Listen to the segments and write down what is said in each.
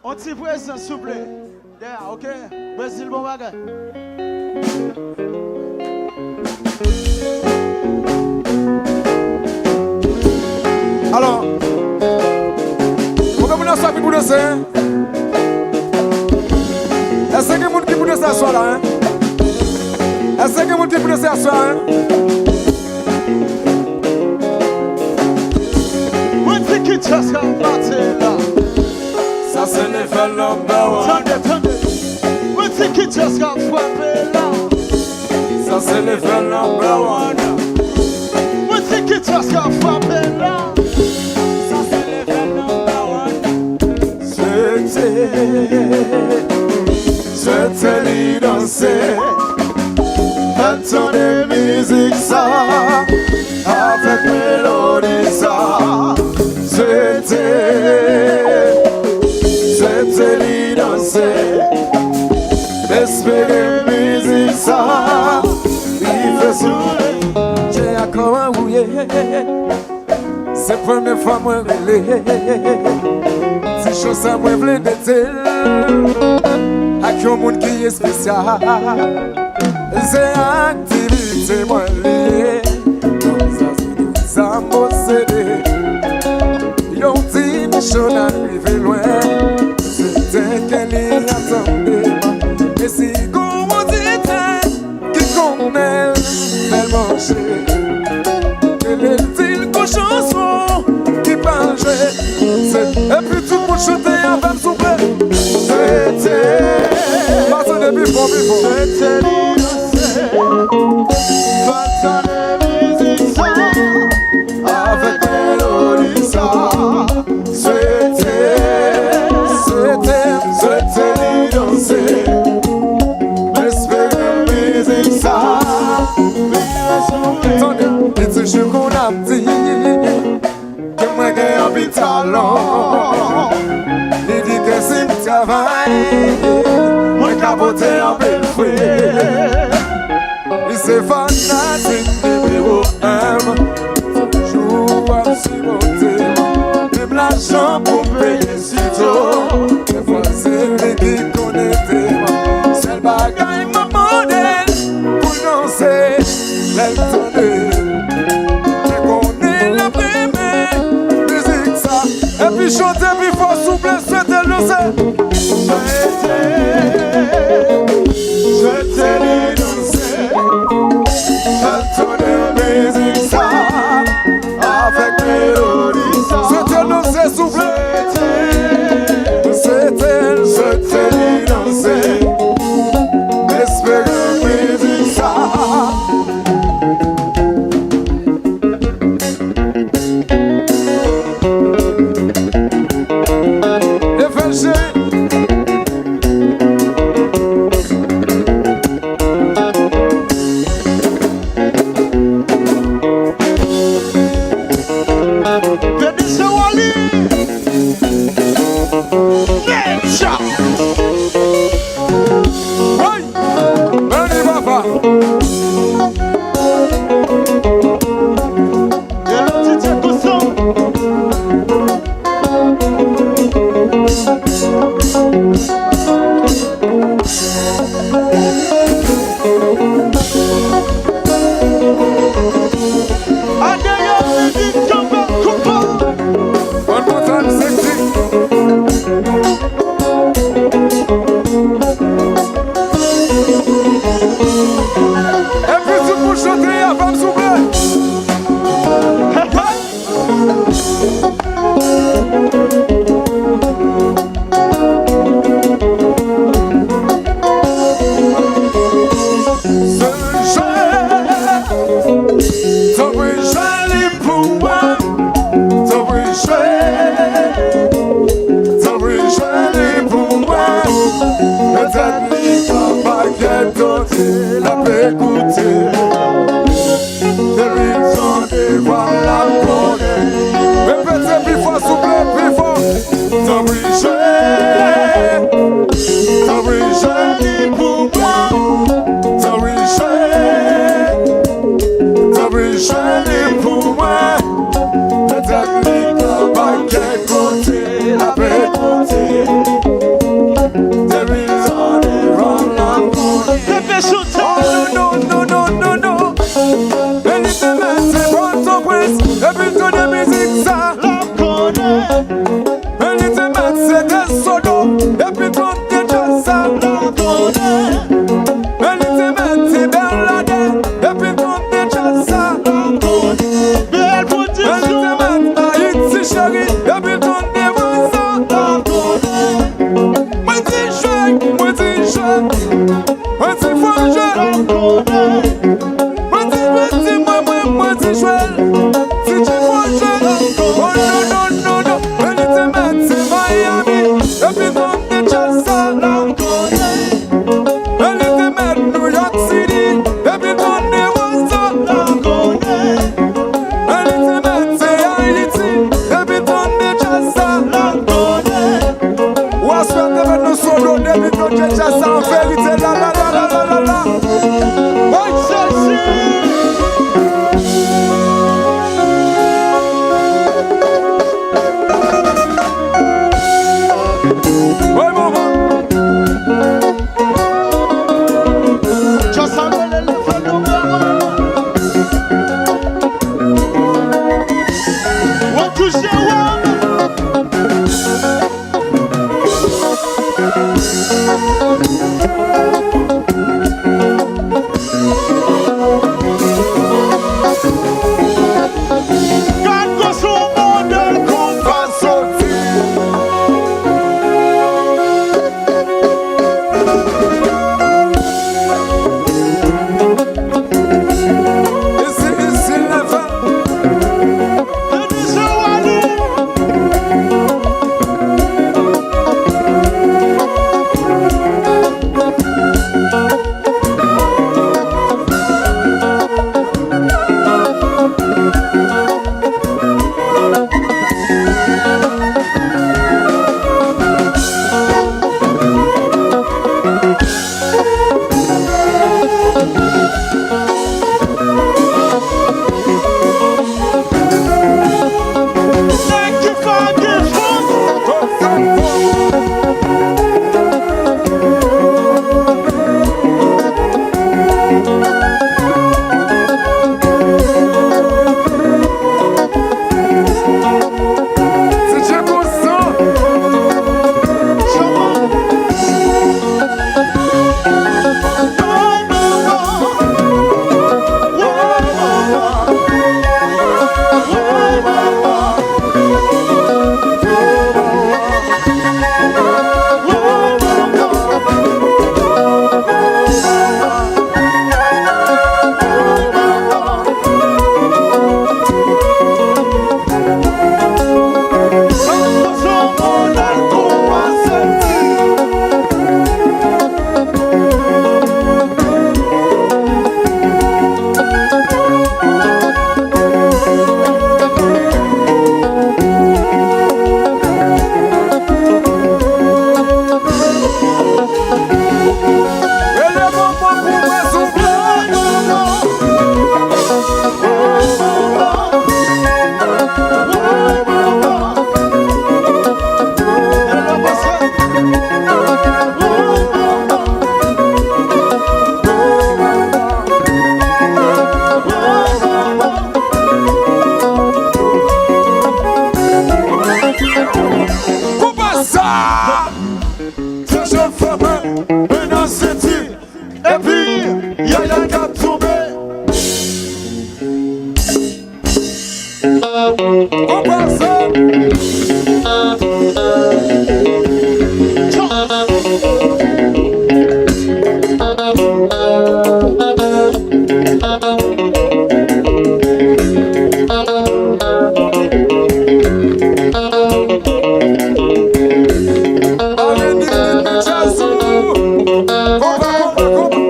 On t'y présent, s'il vous plaît. Yeah, ok? Brésil, bon bagage. Alors, pourquoi vous n'avez pas pour danser? Est-ce que vous qui pour danser à soi là? Est-ce que vous qui pour danser à soi? Ça c'est l'effet number one. We think it just got frappé là. Ça c'est l'effet number one. We think it just got frappé là. Ça c'est l'effet number one. C'était lui danser. Attendez musique ça. Avec mélodie ça. C'était lui danser. Espérer musique ça. Il fait sourire. J'ai encore un rouillé. C'est la première fois que je relais. Si chose à moi voulais d'été. Avec un monde qui est spécial. C'est activité moi liée. Ça m'a cédé. Yon dit Michon arrivé loin. C'était qu'elle y attendait. Et si qu'on dit qui connaît elle mangeait. Quel est le chanson qui parle. Et puis tout le monde chantait avec son père. C'était pas de bifo. C'était l'innocent. Pas de musique ça. Avec mélodie ça. C'était lui danser. Espérer musique ça. Attendez, et toujours qu'on a dit que moi j'ai un petit talent. Il dit que c'est le travail. Moi capoté en belle fruit. Il s'est fanatique numéro 1. Même l'argent pour payer si tôt. Des fois c'est lui qui connaît moi. C'est le bagaille ma modèle. Pour danser, l'entendre. Je connais la première musique ça. Et puis chanter, puis faut souffler, c'était le sait. C'était lui danser. L'entendre musique ça. Avec mélodie ça. C'était danser, souffler. C'était lui danser. Espérer musique ça. One more time, 60. c'était sodo, et puis ton déjà ça, la connaît. Elle était belle, belle, et puis ton déjà ça, la connaît. Belle position. Elle était belle, Haïti chérie, et puis ton déjà ça, la connaît. Moi dis je, moi dis faut je, La connaît. moi dis je. Si tu vois je, oh non, elle était belle, c'est Miami, et puis ton déjà ça, la connaît. Elle était belle, New York City, et puis ton déjà ça, la connaît. Elle était belle, c'est Haïti, et puis ton déjà ça, la connaît. Ou à ce moment de nous solo, et puis ton déjà ça, en vérité, la. Ouais, celle-ci. Ouais, maman. Just a little fun of what you say, God goes so more than compassion. Ici, la femme. And it's so wide. Thank you for this food. Si tu consens, relève-moi pour me souffler. Coupe ça! C'est jeune femme, une ancêtre, et puis, y'a un gars tombé. Coupe ça! Allez, Chazou! Coupe.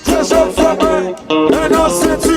Treasure from me, and I'll set you